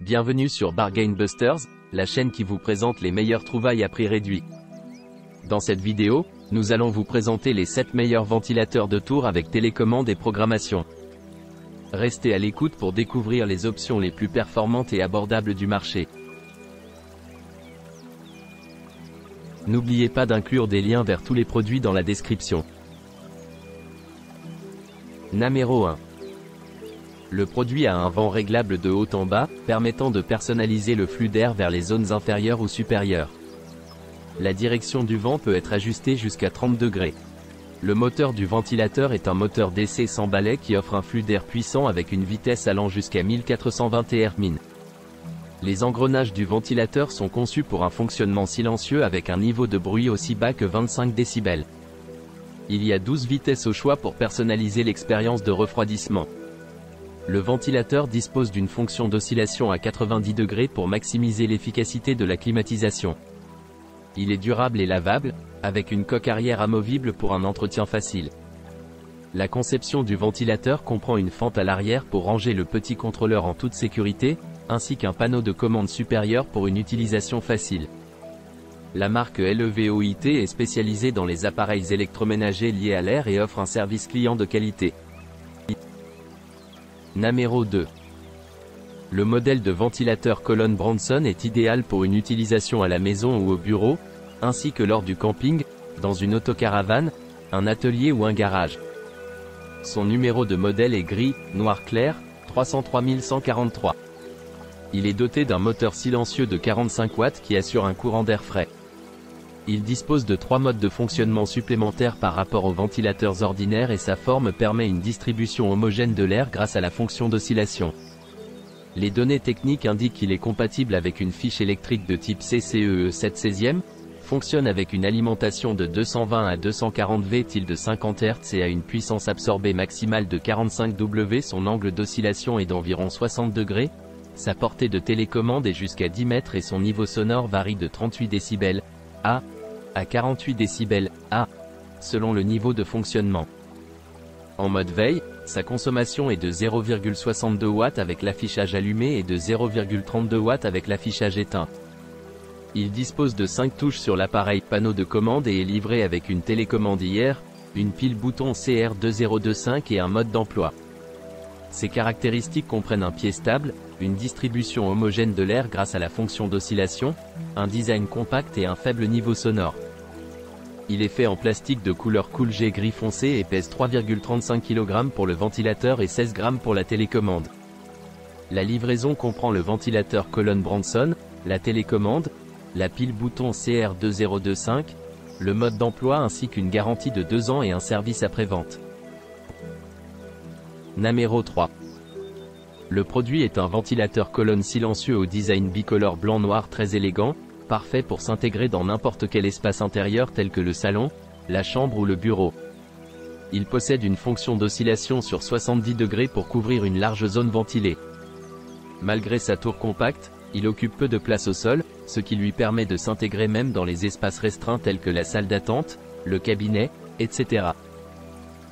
Bienvenue sur Bargain Busters, la chaîne qui vous présente les meilleures trouvailles à prix réduit. Dans cette vidéo, nous allons vous présenter les 7 meilleurs ventilateurs de tour avec télécommande et programmation. Restez à l'écoute pour découvrir les options les plus performantes et abordables du marché. N'oubliez pas d'inclure des liens vers tous les produits dans la description. Numéro 1. Le produit a un vent réglable de haut en bas, permettant de personnaliser le flux d'air vers les zones inférieures ou supérieures. La direction du vent peut être ajustée jusqu'à 30 degrés. Le moteur du ventilateur est un moteur d'essai sans balai qui offre un flux d'air puissant avec une vitesse allant jusqu'à 1420 Rmin. Les engrenages du ventilateur sont conçus pour un fonctionnement silencieux avec un niveau de bruit aussi bas que 25 décibels. Il y a 12 vitesses au choix pour personnaliser l'expérience de refroidissement. Le ventilateur dispose d'une fonction d'oscillation à 90 degrés pour maximiser l'efficacité de la climatisation. Il est durable et lavable, avec une coque arrière amovible pour un entretien facile. La conception du ventilateur comprend une fente à l'arrière pour ranger le petit contrôleur en toute sécurité, ainsi qu'un panneau de commande supérieur pour une utilisation facile. La marque LEVOIT est spécialisée dans les appareils électroménagers liés à l'air et offre un service client de qualité. Numéro 2. Le modèle de ventilateur Colon Bronson est idéal pour une utilisation à la maison ou au bureau, ainsi que lors du camping, dans une autocaravane, un atelier ou un garage. Son numéro de modèle est gris, noir clair, 303 143. Il est doté d'un moteur silencieux de 45 watts qui assure un courant d'air frais. Il dispose de 3 modes de fonctionnement supplémentaires par rapport aux ventilateurs ordinaires et sa forme permet une distribution homogène de l'air grâce à la fonction d'oscillation. Les données techniques indiquent qu'il est compatible avec une fiche électrique de type CCEE 7/16e, fonctionne avec une alimentation de 220 à 240 V de 50 Hz et a une puissance absorbée maximale de 45 W. Son angle d'oscillation est d'environ 60 degrés, sa portée de télécommande est jusqu'à 10 mètres et son niveau sonore varie de 38 décibels A à 48 décibels A, selon le niveau de fonctionnement. En mode veille, sa consommation est de 0,62 watts avec l'affichage allumé et de 0,32 watts avec l'affichage éteint. Il dispose de 5 touches sur l'appareil panneau de commande et est livré avec une télécommande IR, une pile bouton CR2025 et un mode d'emploi. Ses caractéristiques comprennent un pied stable, une distribution homogène de l'air grâce à la fonction d'oscillation, un design compact et un faible niveau sonore. Il est fait en plastique de couleur cool G gris foncé et pèse 3,35 kg pour le ventilateur et 16 g pour la télécommande. La livraison comprend le ventilateur Colon Bronson, la télécommande, la pile bouton CR2025, le mode d'emploi ainsi qu'une garantie de 2 ans et un service après-vente. Numéro 3. Le produit est un ventilateur colonne silencieux au design bicolore blanc-noir très élégant, parfait pour s'intégrer dans n'importe quel espace intérieur tel que le salon, la chambre ou le bureau. Il possède une fonction d'oscillation sur 70 degrés pour couvrir une large zone ventilée. Malgré sa tour compacte, il occupe peu de place au sol, ce qui lui permet de s'intégrer même dans les espaces restreints tels que la salle d'attente, le cabinet, etc.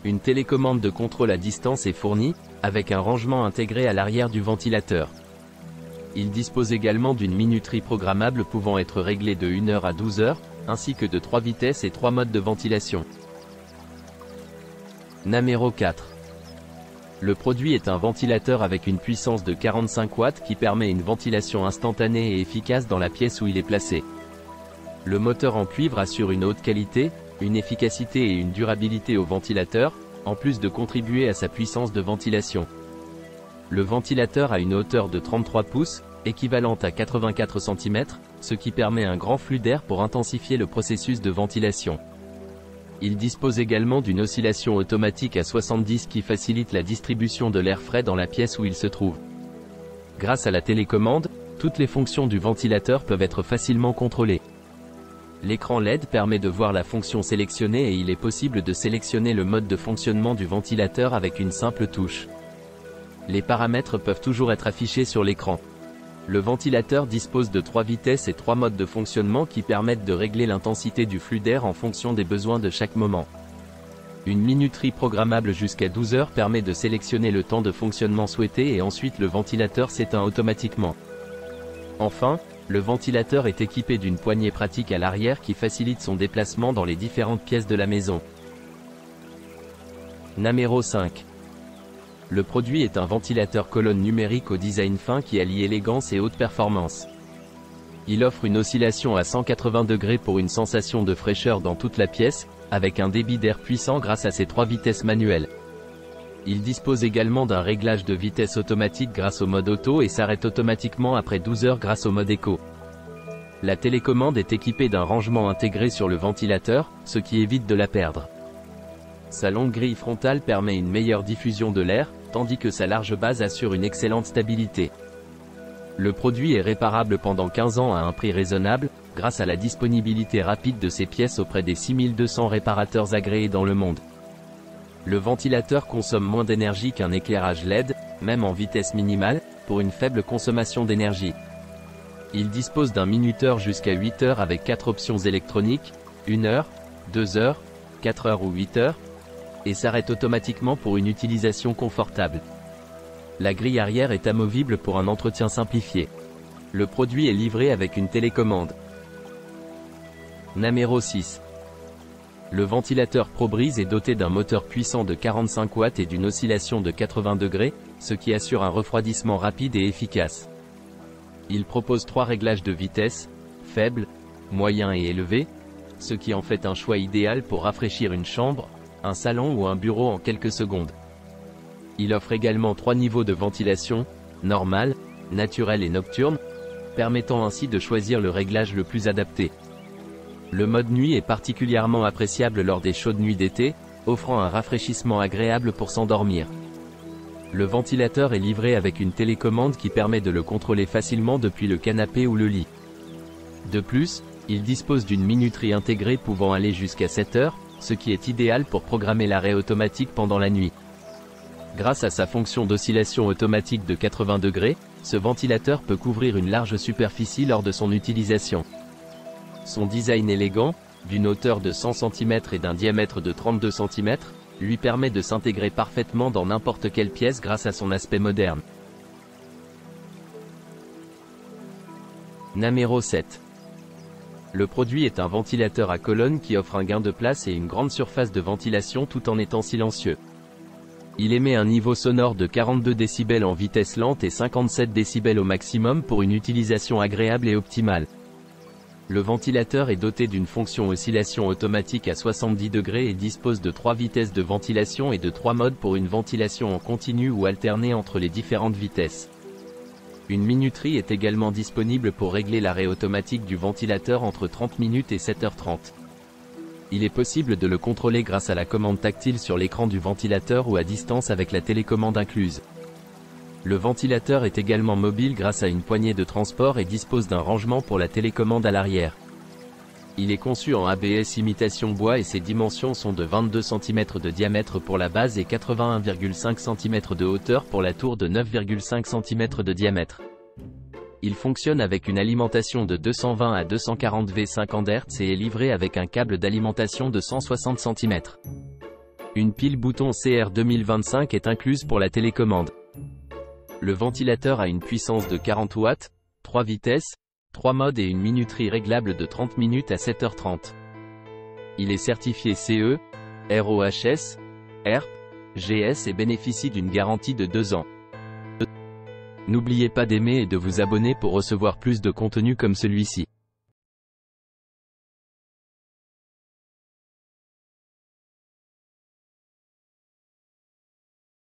Une télécommande de contrôle à distance est fournie, avec un rangement intégré à l'arrière du ventilateur. Il dispose également d'une minuterie programmable pouvant être réglée de 1 heure à 12 heures, ainsi que de 3 vitesses et 3 modes de ventilation. Numéro 4. Le produit est un ventilateur avec une puissance de 45 watts qui permet une ventilation instantanée et efficace dans la pièce où il est placé. Le moteur en cuivre assure une haute qualité, une efficacité et une durabilité au ventilateur, en plus de contribuer à sa puissance de ventilation. Le ventilateur a une hauteur de 33 pouces, équivalente à 84 cm, ce qui permet un grand flux d'air pour intensifier le processus de ventilation. Il dispose également d'une oscillation automatique à 70 qui facilite la distribution de l'air frais dans la pièce où il se trouve. Grâce à la télécommande, toutes les fonctions du ventilateur peuvent être facilement contrôlées. L'écran LED permet de voir la fonction sélectionnée et il est possible de sélectionner le mode de fonctionnement du ventilateur avec une simple touche. Les paramètres peuvent toujours être affichés sur l'écran. Le ventilateur dispose de 3 vitesses et 3 modes de fonctionnement qui permettent de régler l'intensité du flux d'air en fonction des besoins de chaque moment. Une minuterie programmable jusqu'à 12 heures permet de sélectionner le temps de fonctionnement souhaité et ensuite le ventilateur s'éteint automatiquement. Enfin, le ventilateur est équipé d'une poignée pratique à l'arrière qui facilite son déplacement dans les différentes pièces de la maison. Numéro 5. Le produit est un ventilateur colonne numérique au design fin qui allie élégance et haute performance. Il offre une oscillation à 180 degrés pour une sensation de fraîcheur dans toute la pièce, avec un débit d'air puissant grâce à ses 3 vitesses manuelles. Il dispose également d'un réglage de vitesse automatique grâce au mode auto et s'arrête automatiquement après 12 heures grâce au mode éco. La télécommande est équipée d'un rangement intégré sur le ventilateur, ce qui évite de la perdre. Sa longue grille frontale permet une meilleure diffusion de l'air, tandis que sa large base assure une excellente stabilité. Le produit est réparable pendant 15 ans à un prix raisonnable, grâce à la disponibilité rapide de ses pièces auprès des 6200 réparateurs agréés dans le monde. Le ventilateur consomme moins d'énergie qu'un éclairage LED, même en vitesse minimale, pour une faible consommation d'énergie. Il dispose d'un minuteur jusqu'à 8 heures avec 4 options électroniques, 1 heure, 2 heures, 4 heures ou 8 heures, et s'arrête automatiquement pour une utilisation confortable. La grille arrière est amovible pour un entretien simplifié. Le produit est livré avec une télécommande. Numéro 6. Le ventilateur ProBreeze est doté d'un moteur puissant de 45 watts et d'une oscillation de 80 degrés, ce qui assure un refroidissement rapide et efficace. Il propose 3 réglages de vitesse, faible, moyen et élevé, ce qui en fait un choix idéal pour rafraîchir une chambre, un salon ou un bureau en quelques secondes. Il offre également 3 niveaux de ventilation, normal, naturel et nocturne, permettant ainsi de choisir le réglage le plus adapté. Le mode nuit est particulièrement appréciable lors des chaudes nuits d'été, offrant un rafraîchissement agréable pour s'endormir. Le ventilateur est livré avec une télécommande qui permet de le contrôler facilement depuis le canapé ou le lit. De plus, il dispose d'une minuterie intégrée pouvant aller jusqu'à 7 heures, ce qui est idéal pour programmer l'arrêt automatique pendant la nuit. Grâce à sa fonction d'oscillation automatique de 80 degrés, ce ventilateur peut couvrir une large superficie lors de son utilisation. Son design élégant, d'une hauteur de 100 cm et d'un diamètre de 32 cm, lui permet de s'intégrer parfaitement dans n'importe quelle pièce grâce à son aspect moderne. Numéro 7. Le produit est un ventilateur à colonne qui offre un gain de place et une grande surface de ventilation tout en étant silencieux. Il émet un niveau sonore de 42 décibels en vitesse lente et 57 décibels au maximum pour une utilisation agréable et optimale. Le ventilateur est doté d'une fonction oscillation automatique à 70 degrés et dispose de 3 vitesses de ventilation et de 3 modes pour une ventilation en continu ou alternée entre les différentes vitesses. Une minuterie est également disponible pour régler l'arrêt automatique du ventilateur entre 30 minutes et 7h30. Il est possible de le contrôler grâce à la commande tactile sur l'écran du ventilateur ou à distance avec la télécommande incluse. Le ventilateur est également mobile grâce à une poignée de transport et dispose d'un rangement pour la télécommande à l'arrière. Il est conçu en ABS imitation bois et ses dimensions sont de 22 cm de diamètre pour la base et 81,5 cm de hauteur pour la tour de 9,5 cm de diamètre. Il fonctionne avec une alimentation de 220 à 240 V 50 Hz et est livré avec un câble d'alimentation de 160 cm. Une pile bouton CR 2025 est incluse pour la télécommande. Le ventilateur a une puissance de 40 watts, 3 vitesses, 3 modes et une minuterie réglable de 30 minutes à 7h30. Il est certifié CE, RoHS, ERP, GS et bénéficie d'une garantie de 2 ans. N'oubliez pas d'aimer et de vous abonner pour recevoir plus de contenu comme celui-ci.